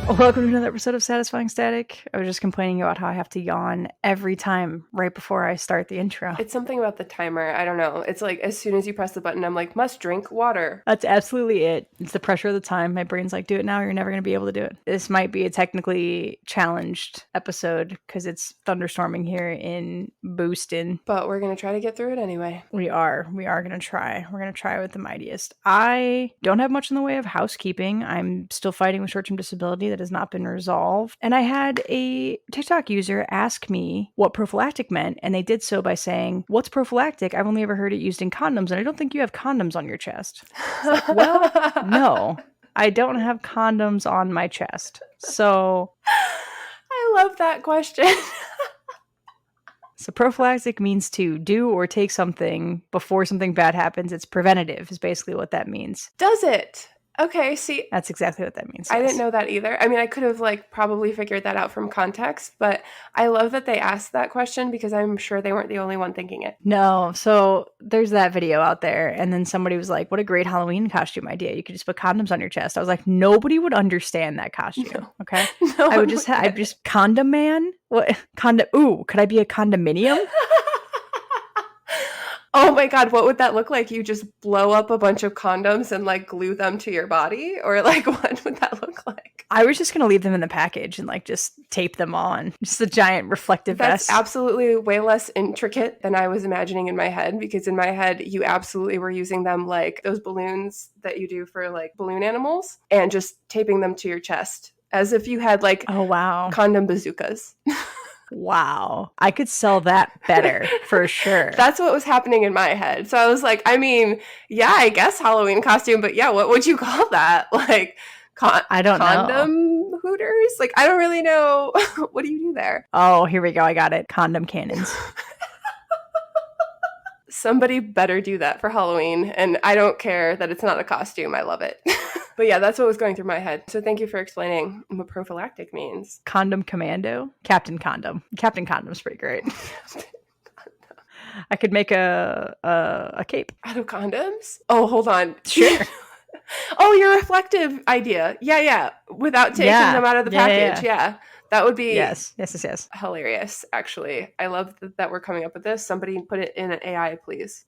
Welcome to another episode of Satisfying Static. I was just complaining about how I have to yawn every time right before I start the intro. It's something about the timer. I don't know. It's like as soon as you press the button, I'm like, must drink water. That's absolutely it. It's the pressure of the time. My brain's like, do it now or you're never going to be able to do it. This might be a technically challenged episode because it's thunderstorming here in Booston. But we're going to try to get through it anyway. We are going to try. We're going to try with the mightiest. I don't have much in the way of housekeeping. I'm still fighting with short-term disability that has not been resolved. And I had a TikTok user ask me what prophylactic meant, and they did so by saying, "What's prophylactic? I've only ever heard it used in condoms, and I don't think you have condoms on your chest." It's like, well, no, I don't have condoms on my chest. So I love that question. So prophylactic means to do or take something before something bad happens. It's preventative is basically what that means. Does it? Okay, see. That's exactly what that means. I didn't know that either. I mean, I could have probably figured that out from context, but I love that they asked that question because I'm sure they weren't the only one thinking it. No, so there's that video out there, and then somebody was like, "What a great Halloween costume idea! You could just put condoms on your chest." I was like, nobody would understand that costume. No. Okay, No, I would just condom man. What condom? Ooh, could I be a condominium? Oh my God, what would that look like? You just blow up a bunch of condoms and glue them to your body? Or what would that look like? I was just going to leave them in the package and just tape them on. Just a giant reflective vest. That's absolutely way less intricate than I was imagining in my head, because in my head, you absolutely were using them like those balloons that you do for balloon animals and just taping them to your chest as if you had oh, wow, condom bazookas. Wow. I could sell that better for sure. That's what was happening in my head. So I was like, I mean, yeah, I guess Halloween costume, but yeah, what would you call that? I don't condom know. hooters? I don't really know. What do you do there? Oh, here we go. I got it. Condom cannons. Somebody better do that for Halloween. And I don't care that it's not a costume. I love it. But yeah, that's what was going through my head. So thank you for explaining what prophylactic means. Condom commando? Captain Condom. Captain Condom's pretty great. I could make a cape. Out of condoms? Oh, hold on. Sure. Oh, your reflective idea. Yeah. Without taking them out of the package. Yeah. That would be yes. Hilarious, actually. I love that we're coming up with this. Somebody put it in an AI, please.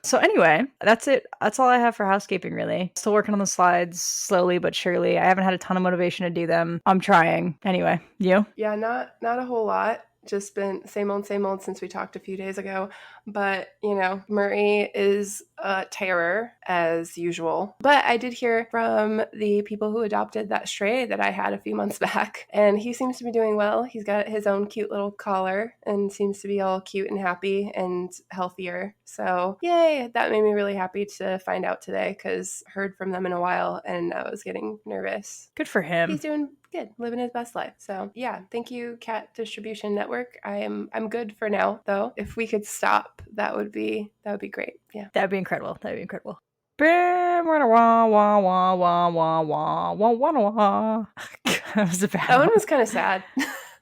So anyway, that's it. That's all I have for housekeeping, really. Still working on the slides slowly but surely. I haven't had a ton of motivation to do them. I'm trying. Anyway, you? Yeah, not a whole lot. Just been same old since we talked a few days ago. But, Murray is a terror as usual. But I did hear from the people who adopted that stray that I had a few months back, and he seems to be doing well. He's got his own cute little collar and seems to be all cute and happy and healthier. So, yay! That made me really happy to find out today, because I heard from them in a while and I was getting nervous. Good for him. He's doing good, living his best life. So yeah, thank you, Cat Distribution Network. I'm good for now, though. If we could stop, that would be great. Yeah, that'd be incredible. That was a bad that one was kind of sad.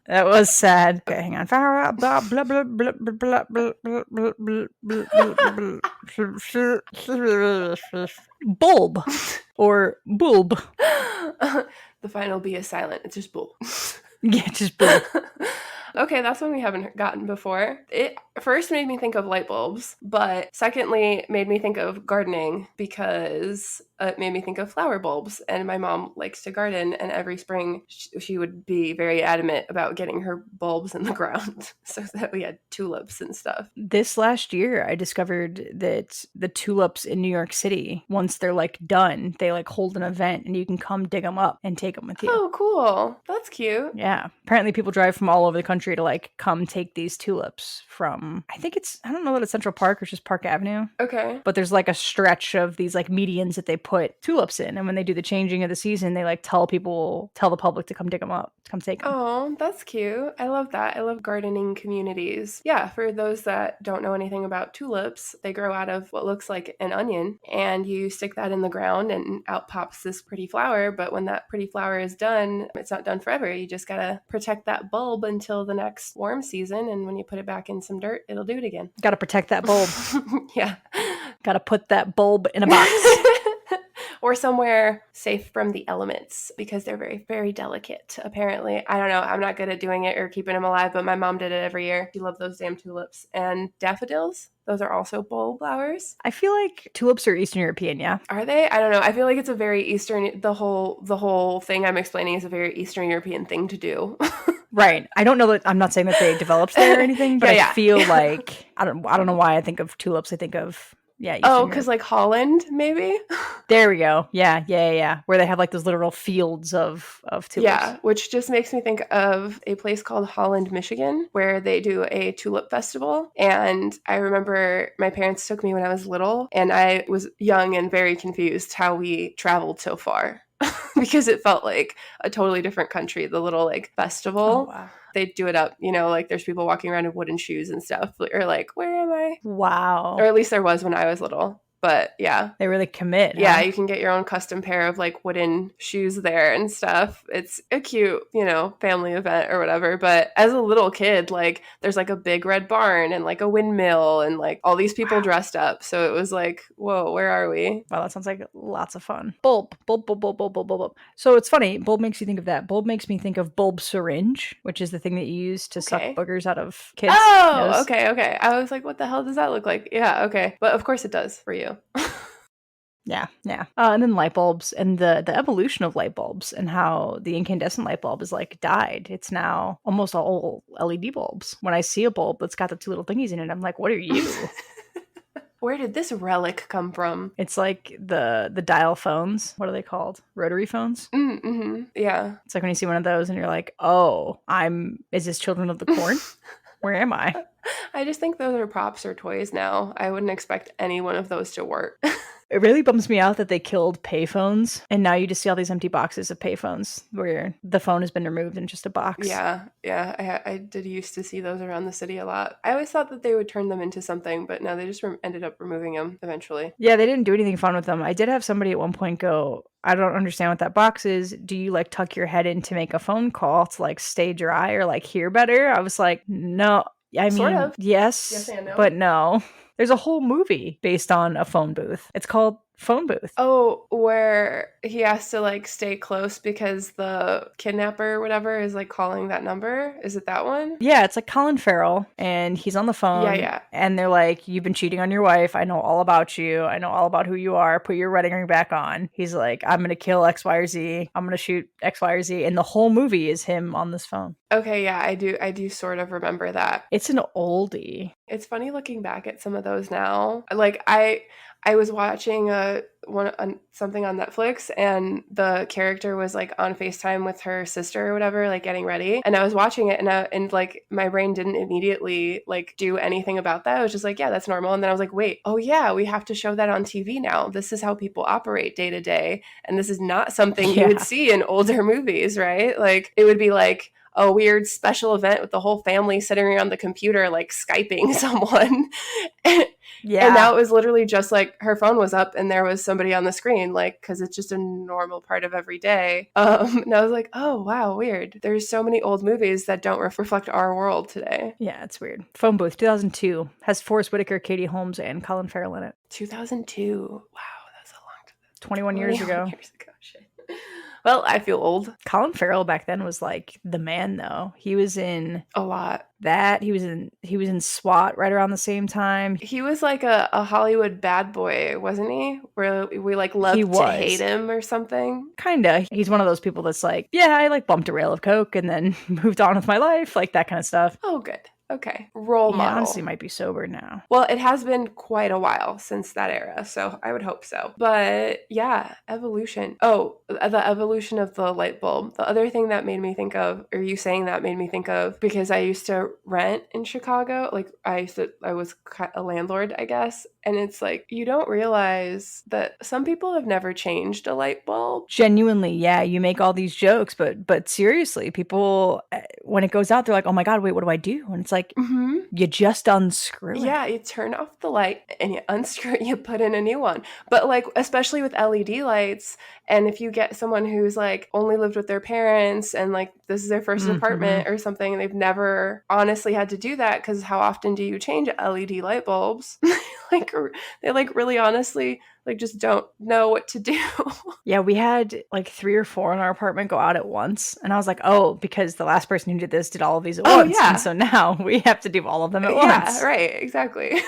That was sad. Okay, hang on. Bulb or bulb. The final B is silent. It's just bulb. Yeah, just bulb. Okay, that's one we haven't gotten before. It first made me think of light bulbs, but secondly made me think of gardening, because it made me think of flower bulbs. And my mom likes to garden, and every spring she would be very adamant about getting her bulbs in the ground so that we had tulips and stuff. This last year, I discovered that the tulips in New York City, once they're done, they hold an event and you can come dig them up and take them with you. Oh, cool. That's cute. Yeah. Apparently people drive from all over the country to come take these tulips from, I don't know that it's Central Park or just Park Avenue. Okay. But there's a stretch of these medians that they put tulips in, and when they do the changing of the season, they tell the public to come dig them up, to come take them. Oh, that's cute. I love that. I love gardening communities. Yeah, for those that don't know anything about tulips, they grow out of what looks like an onion, and you stick that in the ground and out pops this pretty flower. But when that pretty flower is done, it's not done forever. You just gotta protect that bulb until the next warm season, and when you put it back in some dirt, it'll do it again. Gotta protect that bulb. Yeah. Gotta put that bulb in a box. or somewhere safe from the elements because they're very, very delicate, apparently. I don't know. I'm not good at doing it or keeping them alive, but my mom did it every year. She loved those damn tulips. And daffodils, those are also bulb flowers. I feel like tulips are Eastern European, yeah? Are they? I don't know. I feel like it's a very Eastern, the whole thing I'm explaining is a very Eastern European thing to do. Right. I don't know that I'm not saying that they developed there or anything, but I Yeah, feel yeah. like I don't know why I think of tulips. I think of Oh, Eastern because Europe. like Holland, maybe? There we go. Yeah. Where they have like those literal fields of tulips. Yeah, which just makes me think of a place called Holland, Michigan, where they do a tulip festival. And I remember my parents took me when I was little, and I was young and very confused how we traveled so far because it felt like a totally different country. The little like Oh festival, wow. they do it up, like there's people walking around in wooden shoes and stuff, or like, where am I? Or Wow. at least there was when I was little. But yeah, They really commit, yeah, huh? you can get your own custom pair of like wooden shoes there and stuff. It's a cute, family event or whatever. But as a little kid, like there's like a big red barn and like a windmill and like all these people Wow. dressed up. So it was like, whoa, where are we? Wow, that sounds like lots of fun. Bulb. So it's funny. Bulb makes you think of that. Bulb makes me think of bulb syringe, which is the thing that you use to suck Okay. boogers out of kids' Oh, nose. okay. I was like, what the hell does that look like? Yeah, okay. But of course it does for you. Yeah. And then light bulbs and the evolution of light bulbs and how the incandescent light bulb is like died. It's now almost all LED bulbs. When I see a bulb that's got the two little thingies in it, I'm like, what are you? Where did this relic come from? It's like the dial phones. What are they called? Rotary phones. Mm-hmm. Yeah. It's like when you see one of those and you're like, oh, is this Children of the Corn? Where am I? I just think those are props or toys now. I wouldn't expect any one of those to work. It really bums me out that they killed payphones, and now you just see all these empty boxes of payphones where the phone has been removed in just a box. Yeah. I did used to see those around the city a lot. I always thought that they would turn them into something, but no, they just ended up removing them eventually. Yeah, they didn't do anything fun with them. I did have somebody at one point go, I don't understand what that box is. Do you like tuck your head in to make a phone call to like stay dry or like hear better? I was like, no. I Sort mean, of. yes, Yes and no. but no. There's a whole movie based on a phone booth. It's called Phone Booth. Oh, where he has to like stay close because the kidnapper or whatever is like calling that number. Is it that one? Yeah, it's like Colin Farrell, and he's on the phone, Yeah. and they're like, "You've been cheating on your wife. I know all about you. I know all about who you are. Put your wedding ring back on." He's like, "I'm gonna kill X, Y, or Z. I'm gonna shoot X, Y, or Z," and the whole movie is him on this phone. Okay, yeah, I do sort of remember that. It's an oldie. It's funny looking back at some of those now. Like I was watching something on Netflix, and the character was like on FaceTime with her sister or whatever, like getting ready. And I was watching it, and like my brain didn't immediately like do anything about that. I was just like, yeah, that's normal. And then I was like, wait, oh yeah, we have to show that on TV now. This is how people operate day to day, and this is not something you would Yeah. see in older movies, right? Like it would be like a weird special event with the whole family sitting around the computer like Skyping someone. And now Yeah. it was literally just like her phone was up and there was somebody on the screen, like, because it's just a normal part of every day. And I was like, oh, wow, weird. There's so many old movies that don't reflect our world today. Yeah, it's weird. Phone Booth, 2002, has Forrest Whitaker, Katie Holmes, and Colin Farrell in it. 2002. Wow, that's a long time. 21 years ago. Years ago. Shit. Well, I feel old. Colin Farrell back then was like the man, though. He was in A lot. that. He was in SWAT right around the same time. He was like a Hollywood bad boy, wasn't he? Where we like He loved to was. hate him or something. Kinda. He's one of those people that's like, yeah, I like bumped a rail of coke and then moved on with my life, like that kind of stuff. Oh, good. Okay. Role He model. honestly might be sober now. Well, it has been quite a while since that era, so I would hope so. But yeah, evolution. Oh, the evolution of the light bulb. The other thing that made me think of, or you saying that made me think of, because I used to rent in Chicago. Like I was a landlord, I guess. And it's like, you don't realize that some people have never changed a light bulb. Genuinely, yeah, you make all these jokes, but seriously, people, when it goes out, they're like, oh my God, wait, what do I do? And it's like, you just unscrew it. Yeah, you turn off the light and you unscrew it, you put in a new one. But like, especially with LED lights, and if you get someone who's like only lived with their parents and like this is their 1st apartment or something, and they've never honestly had to do that, because how often do you change LED light bulbs? Like they like really honestly like just don't know what to do. Yeah, we had like 3 or 4 in our apartment go out at once, and I was like, "Oh, because the last person who did this did all of these at Oh once, and yeah. so now we have to do all of them at Yeah, once." right, exactly.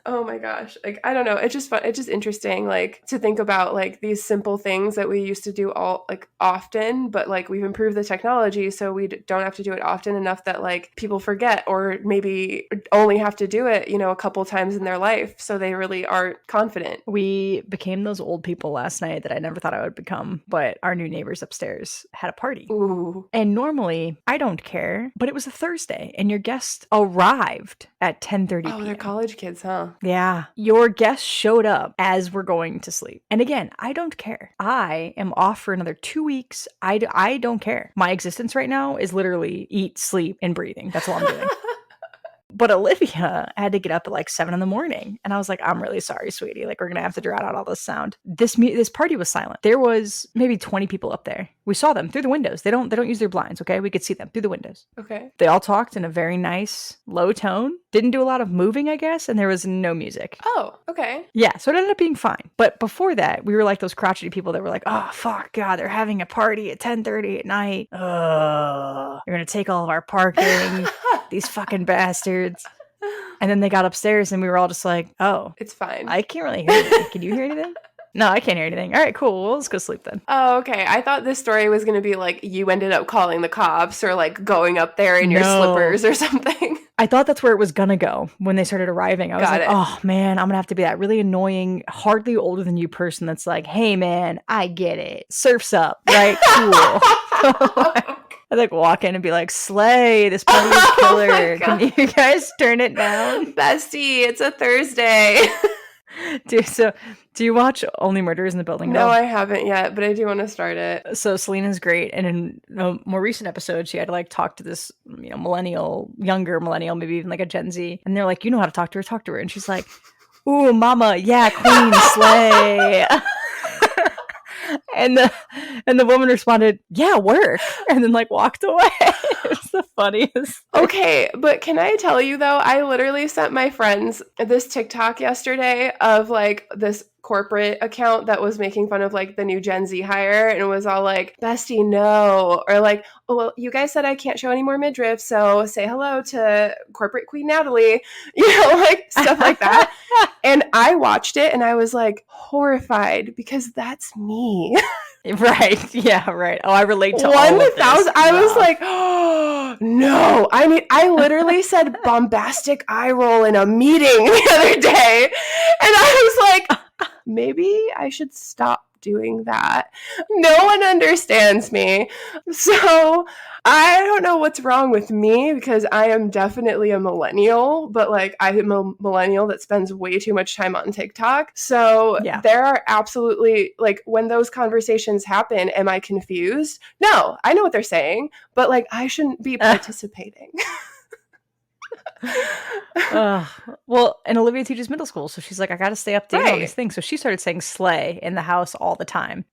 Oh my gosh. Like, I don't know. It's just fun. It's just interesting, like, to think about like these simple things that we used to do all like often, but like we've improved the technology so we don't have to do it often enough that like people forget or maybe only have to do it, a couple times in their life. So they really aren't confident. We became those old people last night that I never thought I would become, but our new neighbors upstairs had a party. Ooh. And normally, I don't care, but it was a Thursday and your guest arrived at 10:30 Oh, they're p.m. college kids, huh? Yeah. Your guest showed up as we're going to sleep. And again, I don't care. I am off for another 2 weeks. I don't care. My existence right now is literally eat, sleep, and breathing. That's all I'm doing. But Olivia had to get up at like 7 in the morning. And I was like, I'm really sorry, sweetie. Like, we're going to have to drown out all this sound. This party was silent. There was maybe 20 people up there. We saw them through the windows. They don't use their blinds, okay? We could see them through the windows. Okay. They all talked in a very nice, low tone. Didn't do a lot of moving, I guess. And there was no music. Oh, okay. Yeah, so it ended up being fine. But before that, we were like those crotchety people that were like, oh, fuck, God, they're having a party at 10:30 at night. Ugh. They're going to take all of our parking. These fucking bastards. And then they got upstairs and we were all just like, oh. It's fine. I can't really hear anything. Can you hear anything? No, I can't hear anything. All right, cool. Well, let's go sleep then. Oh, okay. I thought this story was going to be like you ended up calling the cops or like going up there in your slippers or something. I thought that's where it was going to go when they started arriving. I was like, oh man, I'm going to have to be that really annoying, hardly older than you person that's like, hey man, I get it. Surf's up, right? Cool. I'd like walk in and be like, slay, this party is killer. Can you guys turn it down? Bestie, it's a Thursday. Dude, so do you watch Only Murders in the Building? No, I haven't yet, but I do want to start it. So Selena's great. And in a more recent episode, she had to like talk to this, younger millennial, maybe even like a Gen Z. And they're like, you know how to talk to her. And she's like, ooh, mama, yeah, queen, slay. And the woman responded, yeah, work. And then like walked away. It's the funniest thing. Okay, but can I tell you though, I literally sent my friends this TikTok yesterday of like this corporate account that was making fun of like the new Gen Z hire, and it was all like, bestie, no, or like, oh well, you guys said I can't show any more midriff, so say hello to corporate queen Natalie, like stuff like that. And I watched it and I was like horrified because that's me. Right. Yeah, right. Oh, I relate to 1,000. I was like, oh, no. I mean, I literally said bombastic eye roll in a meeting the other day. And I was like, maybe I should stop doing that. No one understands me. So I don't know what's wrong with me because I am definitely a millennial, but like I am a millennial that spends way too much time on TikTok. So there are absolutely like when those conversations happen, am I confused? No, I know what they're saying, but like I shouldn't be participating. Well, and Olivia teaches middle school, so she's like, I gotta stay updated on these things. So she started saying slay in the house all the time.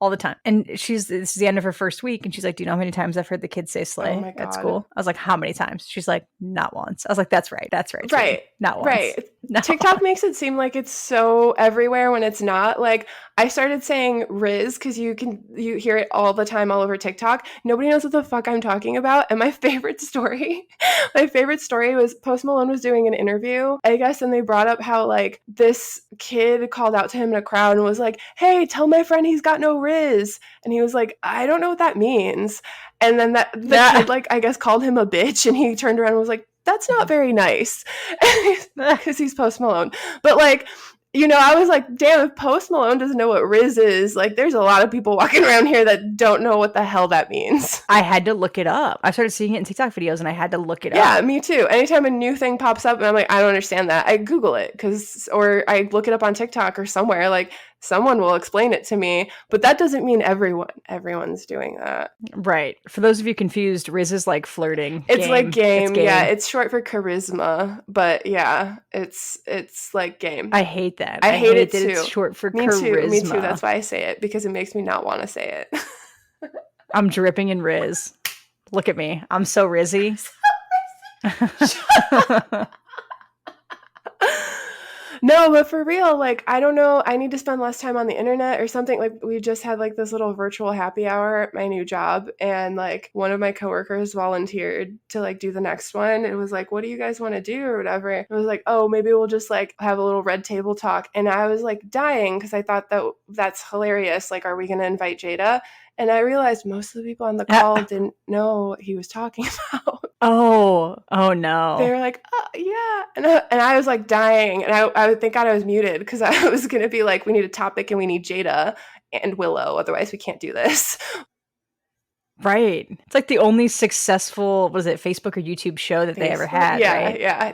And this is the end of her first week, and she's like, do you know how many times I've heard the kids say slay at school? I was like, how many times? She's like, not once. I was like, that's right. Right. Not once. Right. No. TikTok makes it seem like it's so everywhere when it's not. Like I started saying Riz because you hear it all the time all over TikTok. Nobody knows what the fuck I'm talking about. And my favorite story was Post Malone was doing an interview, I guess, and they brought up how like this kid called out to him in a crowd and was like, hey, tell my friend he's got no Riz. And he was like, I don't know what that means. And then the kid like I guess called him a bitch, and he turned around and was like, that's not very nice because he's Post Malone. But like, I was like, damn, if Post Malone doesn't know what Riz is, like there's a lot of people walking around here that don't know what the hell that means. I had to look it up. I started seeing it in TikTok videos and I had to look it up. Yeah, me too. Anytime a new thing pops up and I'm like, I don't understand that, I Google it or I look it up on TikTok or somewhere, like someone will explain it to me, but that doesn't mean everyone's doing that. Right. For those of you confused, Riz is like flirting. It's like game. Yeah, it's short for charisma, but yeah, it's like game. I hate that. I hate it that too. It's short for me charisma. Me too. That's why I say it, because it makes me not want to say it. I'm dripping in Riz. Look at me. I'm so Rizzy. No, but for real, like, I don't know. I need to spend less time on the internet or something. Like, we just had like this little virtual happy hour at my new job, and like one of my coworkers volunteered to like do the next one. It was like, what do you guys want to do or whatever? It was like, oh, maybe we'll just like have a little red table talk. And I was like dying because I thought that that's hilarious. Like, are we going to invite Jada? And I realized most of the people on the call didn't know what he was talking about. Oh They no. were like, oh, yeah. And I was like dying. And I would thank God I was muted because I was going to be like, we need a topic and we need Jada and Willow. Otherwise, we can't do this. Right. It's like the only successful, was it Facebook or YouTube show that they ever Facebook? had, Yeah, right? yeah. I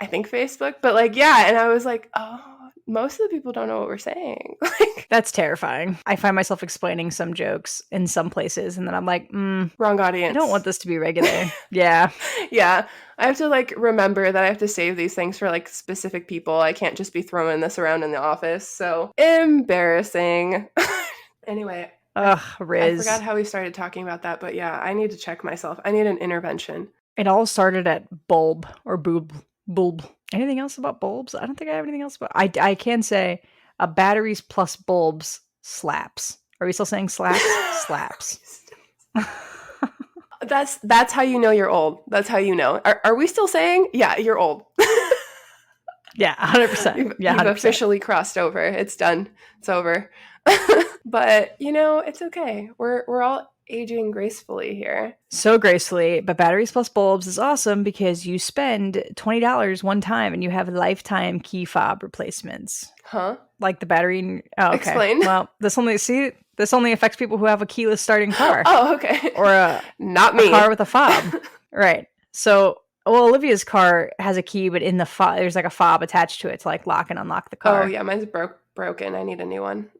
think Facebook. But like, yeah. And I was like, oh, most of the people don't know what we're saying. Like, That's terrifying. I find myself explaining some jokes in some places, and then I'm like, wrong I audience. don't want this to be regular. Yeah. Yeah. I have to like remember that I have to save these things for like specific people. I can't just be throwing this around in the office. So embarrassing. Anyway, Ugh, I Riz. forgot how we started talking about that, but yeah, I need to check myself. I need an intervention. It all started at bulb or bulb. Anything else about bulbs? I don't think I have anything else about. I can say batteries plus bulbs slaps. Are we still saying slaps? Slaps. That's how you know you're old. That's how you know. Are we still saying? Yeah, you're old. Yeah, 100%. Yeah, 100%. You've officially crossed over. It's done. It's over. But you know, it's okay. We're all aging gracefully here. So gracefully, but batteries plus bulbs is awesome because you spend $20 one time and you have lifetime key fob replacements. Huh? Like the battery. Oh, okay. Explain. Well, this only affects people who have a keyless starting car. Oh, okay. Or not me. A car with a fob. Right. So, well, Olivia's car has a key, but in the fob, there's like a fob attached to it to like lock and unlock the car. Oh yeah, mine's broken. I need a new one.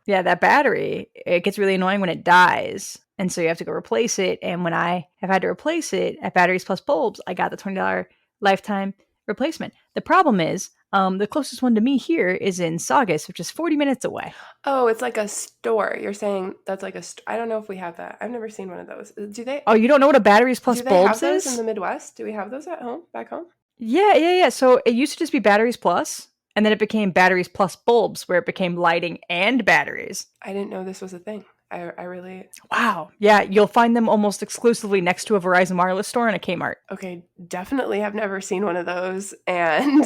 Yeah, that battery, it gets really annoying when it dies. And so you have to go replace it. And when I have had to replace it at Batteries Plus Bulbs, I got the $20 lifetime replacement. The problem is, the closest one to me here is in Saugus, which is 40 minutes away. Oh, it's like a store. You're saying that's like I don't know if we have that. I've never seen one of those. Do they? Oh, you don't know what a Batteries Plus Bulbs have those is? in the Midwest? Do we have those at home? Back home? Yeah. So it used to just be Batteries Plus, and then it became Batteries Plus Bulbs, where it became lighting and batteries. I didn't know this was a thing. I really... Wow. Yeah, you'll find them almost exclusively next to a Verizon Wireless store and a Kmart. Okay, definitely have never seen one of those, and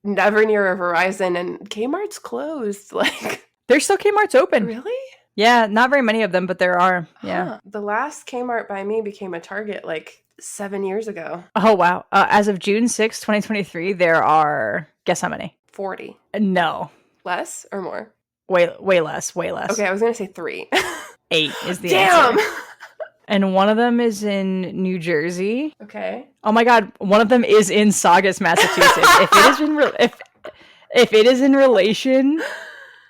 never near a Verizon, and Kmart's closed. Like, there's still Kmart's open. Really? Yeah, not very many of them, but there are. Yeah. Huh. The last Kmart by me became a Target like 7 years ago. Oh, wow. As of June 6, 2023, there are, guess how many? 40. No. Less or more? Way less. Okay, I was going to say 3. 8 is the Damn! answer. And one of them is in New Jersey. Okay. Oh my God, one of them is in Saugus, Massachusetts. If it is in relation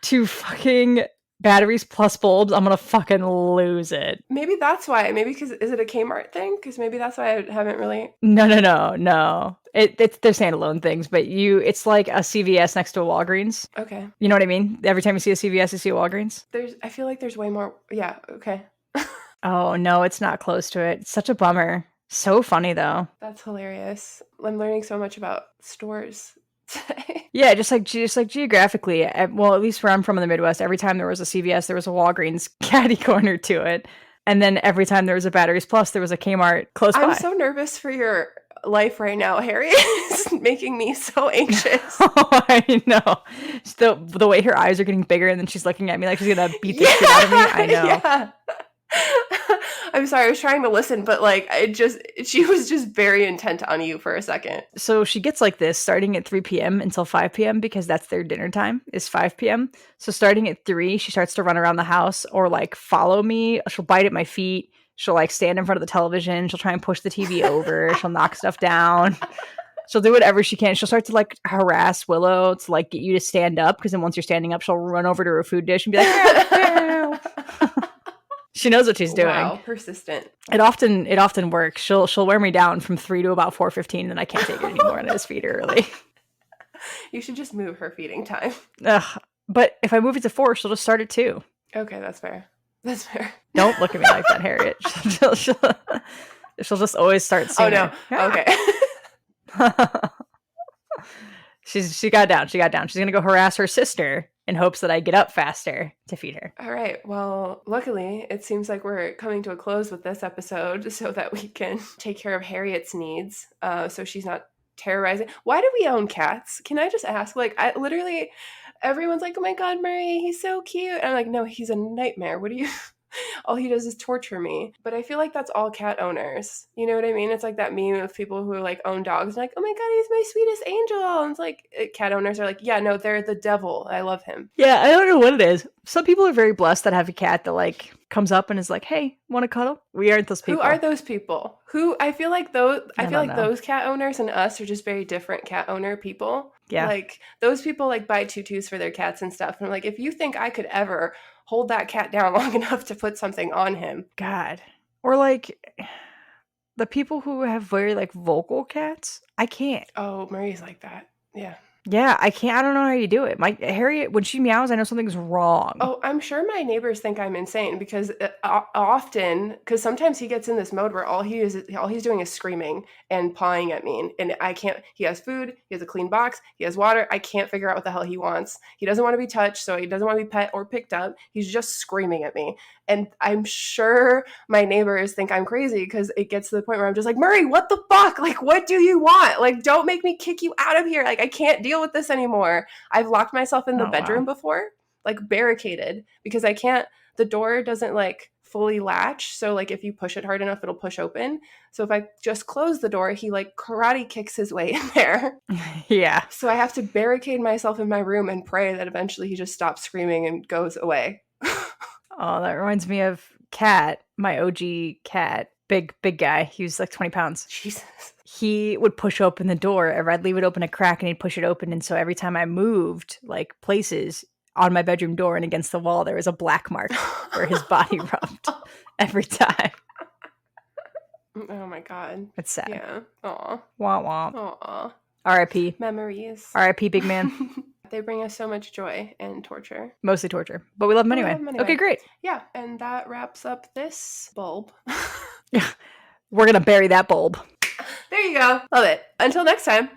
to fucking Batteries Plus Bulbs, I'm gonna fucking lose it. Maybe that's why. Maybe because is it a Kmart thing? Because maybe that's why I haven't really. No. It's they're standalone things, but it's like a CVS next to a Walgreens. Okay. You know what I mean? Every time you see a CVS, you see a Walgreens. I feel like there's way more. Yeah. Okay. Oh no, it's not close to it. It's such a bummer. So funny though. That's hilarious. I'm learning so much about stores today. Yeah, just like geographically. Well, at least where I'm from in the Midwest, every time there was a CVS, there was a Walgreens catty corner to it, and then every time there was a Batteries Plus, there was a Kmart close by. I'm so nervous for your life right now, Harry. It's making me so anxious. Oh, I know. The way her eyes are getting bigger, and then she's looking at me like she's gonna beat the shit out of me. I know. Yeah. I'm sorry, I was trying to listen, but like she was just very intent on you for a second. So she gets like this starting at 3 p.m. until 5 p.m. because that's their dinner time is 5 p.m. So starting at 3, she starts to run around the house or like follow me. She'll bite at my feet. She'll like stand in front of the television. She'll try and push the TV over. She'll knock stuff down. She'll do whatever she can. She'll start to like harass Willow to like get you to stand up, because then once you're standing up, she'll run over to her food dish and be like, meow. She knows what she's doing. Wow, persistent. It often works. She'll wear me down from 3 to about 4:15, and then I can't take it anymore, and I just feed her early. You should just move her feeding time. Ugh. But if I move it to 4, she'll just start at 2. Okay, that's fair. That's fair. Don't look at me like that, Harriet. She'll just always start sooner. Oh no. Okay. She got down. She got down. She's gonna go harass her sister in hopes that I get up faster to feed her. All right. Well, luckily, it seems like we're coming to a close with this episode so that we can take care of Harriet's needs so she's not terrorizing. Why do we own cats? Can I just ask? Like, I literally, everyone's like, oh my God, Murray, he's so cute. And I'm like, no, he's a nightmare. What do you. All he does is torture me. But I feel like that's all cat owners. You know what I mean? It's like that meme of people who like own dogs and like, oh my God, he's my sweetest angel. And it's like cat owners are like, yeah, no, they're the devil. I love him. Yeah, I don't know what it is. Some people are very blessed that have a cat that like comes up and is like, "Hey, want to cuddle?" We aren't those people. Who are those people? Who I feel like I don't know. those cat owners and us are just very different cat owner people. Yeah. Like those people like buy tutus for their cats and stuff. And I'm like, if you think I could ever hold that cat down long enough to put something on him. God. Or like the people who have very like vocal cats, I can't. Oh, Marie's like that. Yeah. Yeah, I can't. I don't know how you do it. My Harriet, when she meows, I know something's wrong. Oh, I'm sure my neighbors think I'm insane because often, because sometimes he gets in this mode where all he's doing is screaming and pawing at me, and I can't. He has food, he has a clean box, he has water. I can't figure out what the hell he wants. He doesn't want to be touched, so he doesn't want to be pet or picked up. He's just screaming at me, and I'm sure my neighbors think I'm crazy because it gets to the point where I'm just like, Murray, what the fuck? Like, what do you want? Like, don't make me kick you out of here. Like, I can't deal with this anymore. I've locked myself in the bedroom before, like barricaded, because I can't, the door doesn't like fully latch. So like if you push it hard enough, it'll push open. So if I just close the door, he like karate kicks his way in there. Yeah. So I have to barricade myself in my room and pray that eventually he just stops screaming and goes away. Oh, that reminds me of Cat, my OG cat. Big guy. He was like 20 pounds. Jesus. He would push open the door, or I'd leave it open a crack and he'd push it open. And so every time I moved like places on my bedroom door and against the wall, there was a black mark where his body rubbed every time. Oh my God. It's sad. Yeah. Aw. Wah wah. Aw. R.I.P. Memories. R.I.P. Big man. They bring us so much joy and torture. Mostly torture, but we love them anyway. Okay, great. Yeah, and that wraps up this bulb. We're going to bury that bulb. There you go. Love it. Until next time.